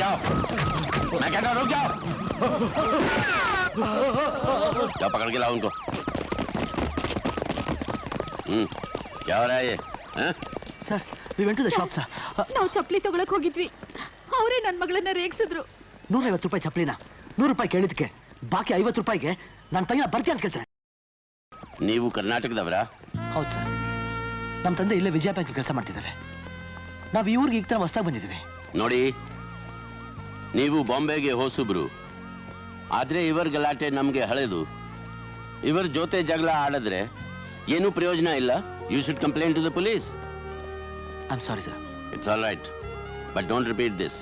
जाओ, मैं कहता हूँ रुक जाओ। जाओ पकड़ के लाओ उनको। क्या हो रहा है ये? Sir we went to the shop sir. ನಾವು ಚಪ್ಪಲಿ ತಗೊಳಕ್ ಹೋಗಿದ್ವಿ, ಅವರೇ ನನ್ನ ಮಗಳನ್ನ ರೇಗಿಸಿದ್ರು. 150 ರೂಪಾಯಿ ಚಪ್ಪಲಿನ 100 ರೂಪಾಯಿ ಕೇಳಿದಕ್ಕೆ ಬಾಕಿ 50 ರೂಪಾಯಿಗೆ ನನ್ನ ತಂಗಿನ ಬರ್ತೀಯ ಅಂತ ಕೇಳ್ತಾರೆ. ನೀವು ಕರ್ನಾಟಕದವರಾ? ಹೌದು ಸರ್, ನಮ್ಮ ತಂದೆ ಇಲ್ಲೇ ವಿಜಯ ಬ್ಯಾಂಕ್ ಕೆಲಸ ಮಾಡ್ತಿದ್ದಾರೆ. ನಾವು ಈ ಊರಿಗೆ ಈಗ ತರ ಹೊಸದಾಗಿ ಬಂದಿದ್ದೀವಿ. ನೋಡಿ, ನೀವು ಬಾಂಬೆಗೆ ಹೊಸಬ್ರು, ಆದ್ರೆ ಇವರ ಗಲಾಟೆ ನಮಗೆ ಹಳೆದು. ಇವರ ಜೊತೆ ಜಗಳ ಆಡಿದ್ರೆ ಏನು ಪ್ರಯೋಜನ ಇಲ್ಲ. You should complaint to the police. I am sorry sir. It's all right, but don't repeat this.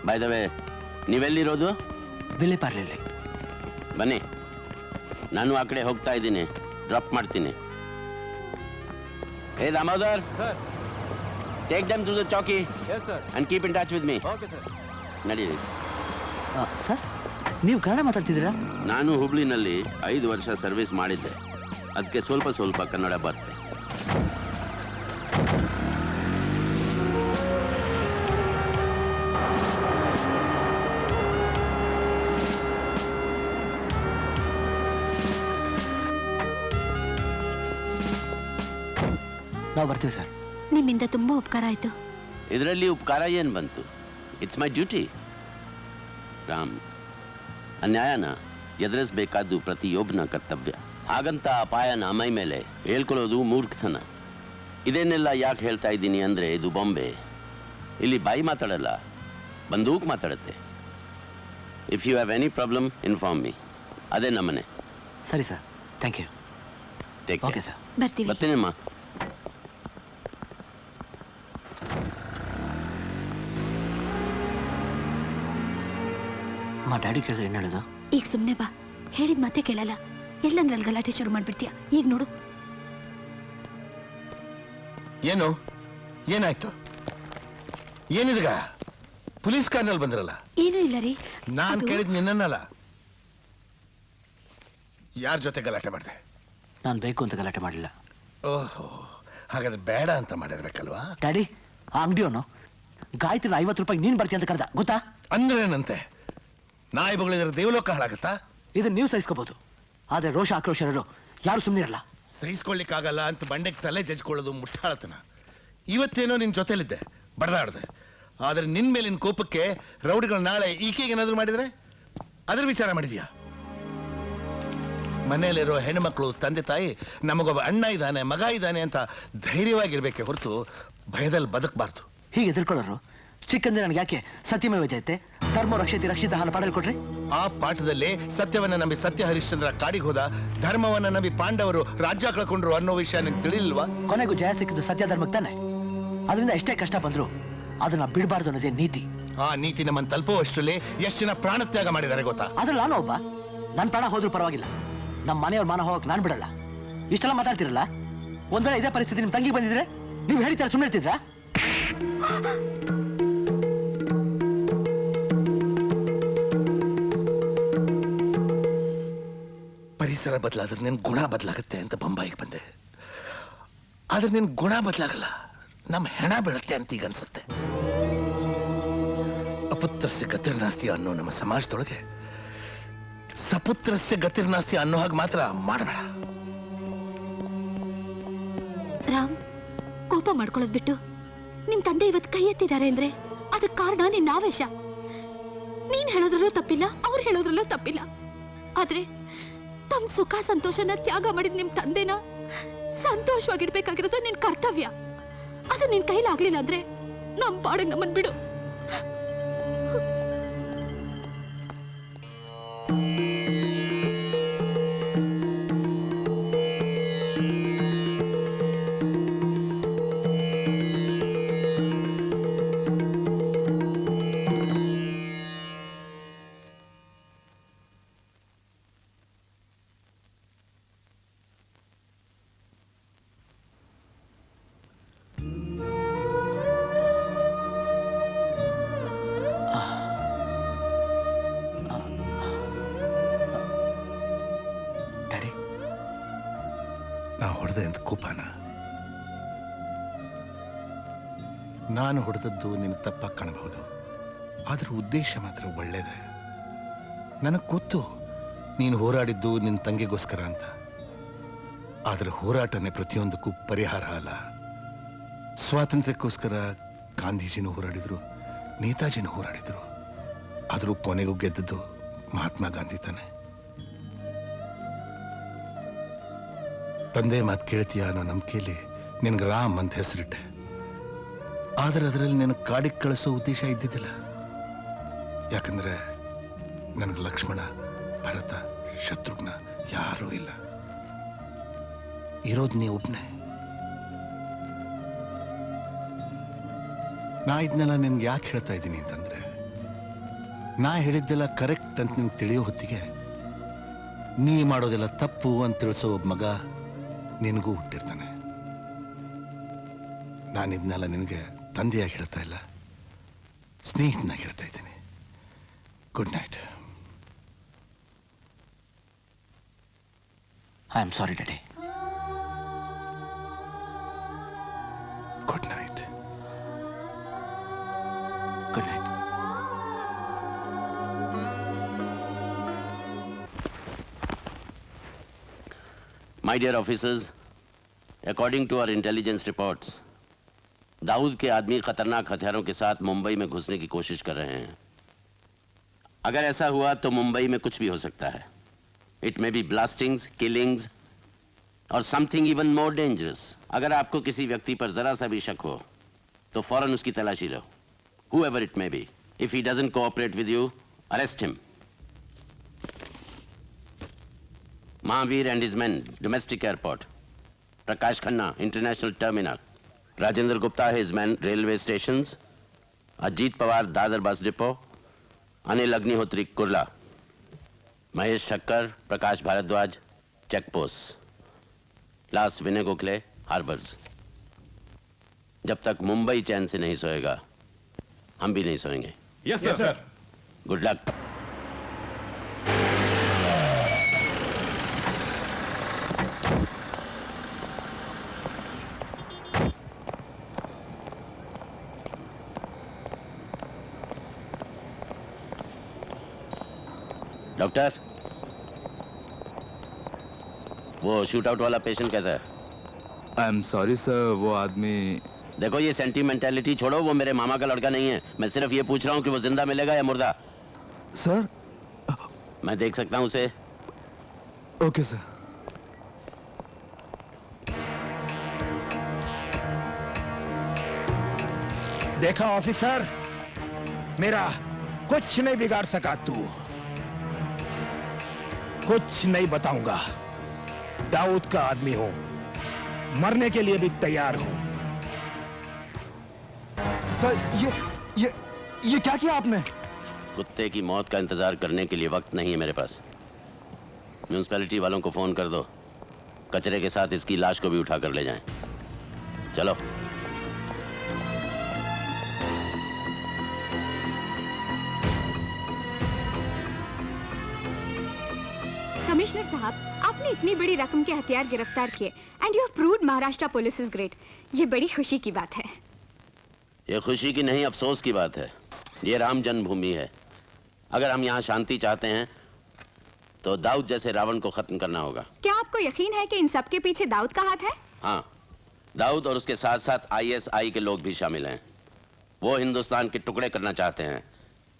By the way, ನೀವೆಲ್ಲಿರೋದು? ವಿಲೇಪಾರ್ಲೆಯಲ್ಲಿ. ಬನ್ನಿ, ನಾನು ಆ ಕಡೆ ಹೋಗ್ತಾ ಇದ್ದೀನಿ, ಡ್ರಾಪ್ ಮಾಡ್ತೀನಿ. Hey Damodar sir, take them to the chowki and keep in touch with me. ನಡೀರಿ. ಸರ್, ನೀವು ಕನ್ನಡ ಮಾತಾಡ್ತಿದ್ದೀರಾ? ನಾನು ಹುಬ್ಳಿನಲ್ಲಿ 5 ವರ್ಷ ಸರ್ವಿಸ್ ಮಾಡಿದ್ದೆ, ಅದಕ್ಕೆ ಸ್ವಲ್ಪ ಸ್ವಲ್ಪ ಕನ್ನಡ ಬರುತ್ತೆ. ನಾವು ಬರ್ತೀವಿ ಸರ್. ನಿಮ್ಮಿಂದ ತುಂಬಾ ಉಪಕಾರ ಆಯ್ತು. ಇದರಲ್ಲಿ ಉಪಕಾರ ಏನು ಬಂತು? It's my duty. ರಾಮ್, ಅನ್ಯಾಯನ ಎದುರಿಸಬೇಕಾದ್ದು ಪ್ರತಿಯೊಬ್ಬನ ಕರ್ತವ್ಯ. ಹಾಗಂತ ಅಪಾಯನ ಮೈ ಮೇಲೆ ಹೇಳ್ಕೊಳ್ಳೋದು ಮೂರ್ಖತನ. ಇದನ್ನೆಲ್ಲ ಯಾಕೆ ಹೇಳ್ತಾ ಇದ್ದೀನಿ ಅಂದರೆ, ಇದು ಬಾಂಬೆ. ಇಲ್ಲಿ ಬಾಯಿ ಮಾತಾಡಲ್ಲ, ಬಂದೂಕ್ ಮಾತಾಡುತ್ತೆ. If you have any problem inform me. ಅದೇ ನಮ್ಮನೆ. ಸರಿ sir, thank you. Take okay sir, ಬರ್ತೀವಿ. ಬರ್ತೀನಮ್ಮ. ಮಾ ಡ್ಯಾಡಿ ಕೇಳಿದ್ರೆ ಏನು ಹೇಳೋದು? ಈಗ ಸುಮ್ಮನೆ ಬಾ, ಹೇಳಿದ ಮಾತೆ ಕೇಳಲ್ಲ. ಎಲ್ಲಂದ್ರಲ್ಲಿ ಗಲಾಟೆ ಶುರು ಮಾಡ್ಬಿಡ್ತೀಯ. ಈಗ ನೋಡು. ಏನು ಏನಾಯ್ತು? ಏನಿದೀಗ? ಪೊಲೀಸ್ ಕಾರ್ನಲ್ಲಿ ಬಂದ್ರಲ್ಲ? ಏನೂ ಇಲ್ಲ ರೀ. ನಾನ್ ಕೇಳಿದ್ ನಿನ್ನಲ್ಲ. ಯಾರ ಜೊತೆ ಗಲಾಟೆ ಮಾಡಿದೆ? ನಾನು ಬೇಕು ಅಂತ ಗಲಾಟೆ ಮಾಡಲಿಲ್ಲ. ಓಹೋ, ಹಾಗಾದ್ರೆ ಬೇಡ ಅಂತ ಮಾಡಿರ್ಬೇಕಲ್ವಾ? ಡ್ಯಾಡಿ, ಆ ಅಂಗಡಿಯವನು ಗಾಯತ್ರಿ 50 ರೂಪಾಯಿ ನೀನು ಬರ್ತೀಯ ಅಂತ ಕರೆದ, ಗೊತ್ತಾ? ಅಂದ್ರೇನಂತೆ? ನಾಯಿ ಬಗಳಿದ್ರೆ ದೇವಲೋಕ ಹಾಳಾಗತ್ತಾ? ಇದನ್ನ ನೀವು ಸಹಿಸ್ಕೋಬಹುದು, ಆದ್ರೆ ರೋಷ ಆಕ್ರೋಶರು ಯಾರು ಸುಮ್ಮನೆ ಇರಲ್ಲ. ಸಹಿಸ್ಕೊಳ್ಳಿಕ್ಕಾಗಲ್ಲ ಅಂತ ಬಂಡೆಗೆ ತಲೆ ಜಜ್ಕೊಳ್ಳೋದು ಮುಟ್ಟಾಳತನ. ಇವತ್ತೇನೋ ನಿನ್ ಜೊತೆಲಿದ್ದೆ, ಬಡದಾಡ್ದೆ. ಆದ್ರೆ ನಿನ್ ಮೇಲಿನ ಕೋಪಕ್ಕೆ ರೌಡಿಗಳು ನಾಳೆ ಈಕೆಗೆ ಏನಾದ್ರು ಮಾಡಿದ್ರೆ ಅದ್ರ ವಿಚಾರ ಮಾಡಿದ್ಯಾ? ಮನೆಯಲ್ಲಿರೋ ಹೆಣ್ಮಕ್ಳು ತಂದೆ ತಾಯಿ ನಮಗೊಬ್ಬ ಅಣ್ಣ ಇದ್ದಾನೆ, ಮಗ ಇದ್ದಾನೆ ಅಂತ ಧೈರ್ಯವಾಗಿರ್ಬೇಕೆ ಹೊರತು ಭಯದಲ್ಲಿ ಬದುಕಬಾರ್ದು. ಹೀಗೆ ಎದುರ್ಕೊಳ್ಳೋರು ಚಿಕ್ಕಂದ್ರೆ ನನಗೆ ಯಾಕೆ ಸತ್ಯಮೇವ ಜಯತೆ ಧರ್ಮ ರಕ್ಷಿತ ರಕ್ಷಿತ ಹಾಲು ಪಾಡಲ್ ಕೊಟ್ರಿ? ಆ ಪಾಠದಲ್ಲಿ ಸತ್ಯವನ್ನ ನಂಬಿ ಸತ್ಯ ಹರಿಶ್ಚಂದ್ರ ಕಾಡಿಗೆ ಹೋದ, ಧರ್ಮವನ್ನ ನಂಬಿ ಪಾಂಡವರು ರಾಜ್ಯ ಕಳ್ಕೊಂಡ್ರು ಅನ್ನೋ ವಿಷಯ ನಿಮ್ಗೆ ತಿಳಿಲ್ವಾ? ಕೊನೆಗೂ ಜಯ ಸಿಕ್ಕಿದ್ದು ಸತ್ಯ ಧರ್ಮಕ್ಕೆ ತಾನೆ. ಅದರಿಂದ ಎಷ್ಟೇ ಕಷ್ಟ ಬಂದ್ರು ಅದನ್ನ ಬಿಡಬಾರ್ದು ಅನ್ನೋದೇ ನೀತಿ. ಆ ನೀತಿ ನಮ್ಮನ್ನು ತಲುಪುವಷ್ಟರಲ್ಲಿ ಎಷ್ಟು ಜನ ಪ್ರಾಣತ್ಯಾಗ ಮಾಡಿದ್ದಾರೆ ಗೊತ್ತಾ? ಅದ್ರಲ್ಲಿ ನಾನು ಒಬ್ಬ. ನನ್ನ ಪ್ರಾಣ ಹೋದ್ರೂ ಪರವಾಗಿಲ್ಲ, ನಮ್ಮ ಮನೆಯವ್ರ ಮಾನ ಹೋಗಕ್ ನಾನು ಬಿಡಲ್ಲ. ಇಷ್ಟೆಲ್ಲ ಮಾತಾಡ್ತಿರಲ್ಲ, ಒಂದ್ ವೇಳೆ ಇದೇ ಪರಿಸ್ಥಿತಿ ನಿಮ್ ತಂಗಿ ಬಂದಿದ್ರೆ ನೀವು ಹೇಳಿದ್ರೆ ಸುಮ್ಮನೆ ಇರ್ತಿದ್ರಾ? ಪರಿಸರ ಬದಲಾದ್ರೆ ನಿನ್ ಗುಣ ಬದಲಾಗುತ್ತೆ ಅಂತ ಬೊಂಬಾಯಿಗೆ ಬಂದೆ. ಆದ್ರೆ ನಿನ್ ಗುಣ ಬದಲಾಗಲ್ಲ, ನಮ್ಮ ಹೆಣ ಬೀಳುತ್ತೆ ಅಂತ ಈಗ ಅನ್ಸುತ್ತೆ. ಅಪುತ್ರಸ್ಯ ಗತಿರ್ನಾಸ್ತಿ ಅನ್ನೋ ನಮ್ಮ ಸಮಾಜದೊಳಗೆ ಸಪುತ್ರಸ್ಯ ಗತಿರ್ನಾಸ್ತಿ ಅನ್ನೋ ಹಾಗೆ ಮಾತ್ರ ಮಾಡಬೇಡ. ರಾಮ್, ಕೋಪ ಮಾಡ್ಕೊಳ್ಳೋದ್ ಬಿಟ್ಟು ನಿಮ್ ತಂದೆ ಇವತ್ತು ಕೈ ಎತ್ತಿದ್ದಾರೆ ಅಂದ್ರೆ ಅದಕ್ಕೆ ಕಾರಣ ನಿನ್ನ ಆವೇಶ. ನೀನ್ ಹೇಳೋದ್ರಲ್ಲೂ ತಪ್ಪಿಲ್ಲ, ಅವ್ರು ಹೇಳೋದ್ರಲ್ಲೂ ತಪ್ಪಿಲ್ಲ. ಆದ್ರೆ ತಮ್ಮ ಸುಖ ಸಂತೋಷನ ತ್ಯಾಗ ಮಾಡಿದ್ ನಿಮ್ ತಂದೆನ ಸಂತೋಷವಾಗಿಡ್ಬೇಕಾಗಿರೋದು ನಿನ್ ಕರ್ತವ್ಯ. ಅದು ನಿನ್ ಕೈಲಾಗ್ಲಿಲ್ಲ ಅಂದ್ರೆ ನಮ್ ಪಾಡಿಗೆ ನಮ್ಮನ್ ಬಿಡು. ಕೋಪನ ನಾನು ಹೊಡೆದದ್ದು ನಿಮ್ಗೆ ತಪ್ಪಾಗಿ ಕಾಣಬಹುದು. ಅದರ ಉದ್ದೇಶ ಮಾತ್ರ ಒಳ್ಳೇದೆ. ನನಗೆ ಗೊತ್ತು ನೀನು ಹೋರಾಡಿದ್ದು ನಿನ್ನ ತಂಗಿಗೋಸ್ಕರ ಅಂತ. ಆದರೆ ಹೋರಾಟನೇ ಪ್ರತಿಯೊಂದಕ್ಕೂ ಪರಿಹಾರ ಅಲ್ಲ. ಸ್ವಾತಂತ್ರ್ಯಕ್ಕೋಸ್ಕರ ಗಾಂಧೀಜಿನೂ ಹೋರಾಡಿದ್ರು, ನೇತಾಜಿನೂ ಹೋರಾಡಿದ್ರು. ಆದರೂ ಕೊನೆಗೂ ಗೆದ್ದದ್ದು ಮಹಾತ್ಮ ಗಾಂಧಿ ತಾನೆ. ತಂದೆ ಮಾತು ಕೇಳ್ತೀಯ ಅನ್ನೋ ನಂಬಿಕೆಯಲ್ಲಿ ನಿನಗೆ ರಾಮ್ ಅಂತ ಹೆಸರಿಟ್ಟೆ. ಆದರೆ ಅದರಲ್ಲಿ ನಿನಗೆ ಕಾಡಿಗೆ ಕಳಿಸೋ ಉದ್ದೇಶ ಇದ್ದಿದ್ದಿಲ್ಲ. ಯಾಕಂದ್ರೆ ನನಗೆ ಲಕ್ಷ್ಮಣ, ಭರತ, ಶತ್ರುಘ್ನ ಯಾರೂ ಇಲ್ಲ. ಇರೋದು ನೀ ಒಬ್ಬನೇ. ನಾ ಇದನ್ನೆಲ್ಲ ನಿನ್ಗೆ ಯಾಕೆ ಹೇಳ್ತಾ ಇದ್ದೀನಿ ಅಂತಂದ್ರೆ, ನಾ ಹೇಳಿದ್ದೆಲ್ಲ ಕರೆಕ್ಟ್ ಅಂತ ನಿನ್ಗೆ ತಿಳಿಯೋ ಹೊತ್ತಿಗೆ ನೀ ಮಾಡೋದೆಲ್ಲ ತಪ್ಪು ಅಂತ ತಿಳಿಸೋ ಒಬ್ಬ ಮಗ ನಿನಗೂ ಹುಟ್ಟಿರ್ತಾನೆ. ನಾನು ಇದನ್ನೆಲ್ಲ ನಿನಗೆ ತಂದೆಯಾಗಿ ಹೇಳ್ತಾ ಇಲ್ಲ, ಸ್ನೇಹಿತನಾಗಿ ಹೇಳ್ತಾ ಇದ್ದೀನಿ. Good night. I am sorry daddy. Good night. Good night. My dear officers, according to our intelligence reports, Dawood के आदमी खतरनाक हथियारों के साथ मुंबई में घुसने की कोशिश कर रहे हैं. अगर ऐसा हुआ तो मुंबई में कुछ भी हो सकता है. इट मे बी ब्लास्टिंग्स, किलिंग्स और समथिंग इवन मोर डेंजरस. अगर आपको किसी व्यक्ति पर जरा सा भी शक हो तो फौरन उसकी तलाशी लो, whoever it may be. If he doesn't cooperate with you, arrest him. Mahavir and his men, domestic airport. Prakash Khanna, international terminal. Rajendra Gupta, his men, railway stations. Ajit Pawar, Dadar bus depot. Anil Agnihotri, Kurla. Mahesh Thakkar, Prakash Bharadwaj, check posts. Last Vinay Gokhale, harbors. जब तक मुंबई चैन से नहीं सोएगा, हम भी नहीं सोएंगे. Yes, sir. Good luck. Doctor, वो shoot out वाला पेशेंट कैसा है? आई एम सॉरी सर, वो आदमी. देखो, ये सेंटिमेंटलिटी छोड़ो. वो मेरे मामा का लड़का नहीं है. मैं सिर्फ ये पूछ रहा हूँ कि वो जिंदा मिलेगा या मुर्दा. सर. मैं देख सकता हूँ उसे. Okay sir. देखा ऑफिसर, मेरा कुछ नहीं बिगाड़ सका तू. कुछ नहीं बताऊंगा. दाऊद का आदमी हूं, मरने के लिए भी तैयार हूं. सर, ये क्या किया आपने? कुत्ते की मौत का इंतजार करने के लिए वक्त नहीं है मेरे पास. म्यूनिसिपैलिटी वालों को फोन कर दो, कचरे के साथ इसकी लाश को भी उठा कर ले जाएं. चलो. कमिश्नर साहब, आपने इतनी बड़ी रकम के हथियार गिरफ्तार किए and you have proved Maharashtra police is great. ये बड़ी खुशी की बात है. ये खुशी की नहीं, अफसोस की बात है. ये राम जन्मभूमि है. अगर हम यहाँ शांति चाहते हैं तो दाऊद जैसे रावण को खत्म करना होगा. क्या आपको यकीन है कि इन सब के पीछे दाऊद का हाथ है? हाँ, दाऊद और उसके साथ साथ ISI के लोग भी शामिल हैं. वो हिंदुस्तान के टुकड़े करना चाहते हैं,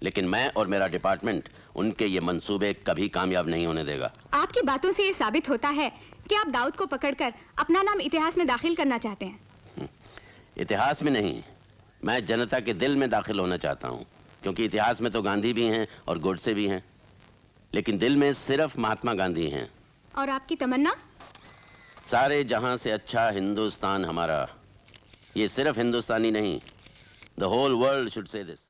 लेकिन मैं और मेरा डिपार्टमेंट उनके ये मंसूबे कभी कामयाब नहीं होने देगा. आपकी बातों से ये साबित होता है कि आप दाऊद को पकड़कर अपना नाम इतिहास में दाखिल करना चाहते हैं. इतिहास में नहीं, मैं जनता के दिल में दाखिल होना चाहता हूँ. क्योंकि इतिहास में तो गांधी भी हैं और गोडसे भी हैं, लेकिन दिल में सिर्फ महात्मा गांधी हैं. और आपकी तमन्ना? सारे जहां से अच्छा हिंदुस्तान हमारा. ये सिर्फ हिंदुस्तानी नहीं, the whole world should say this.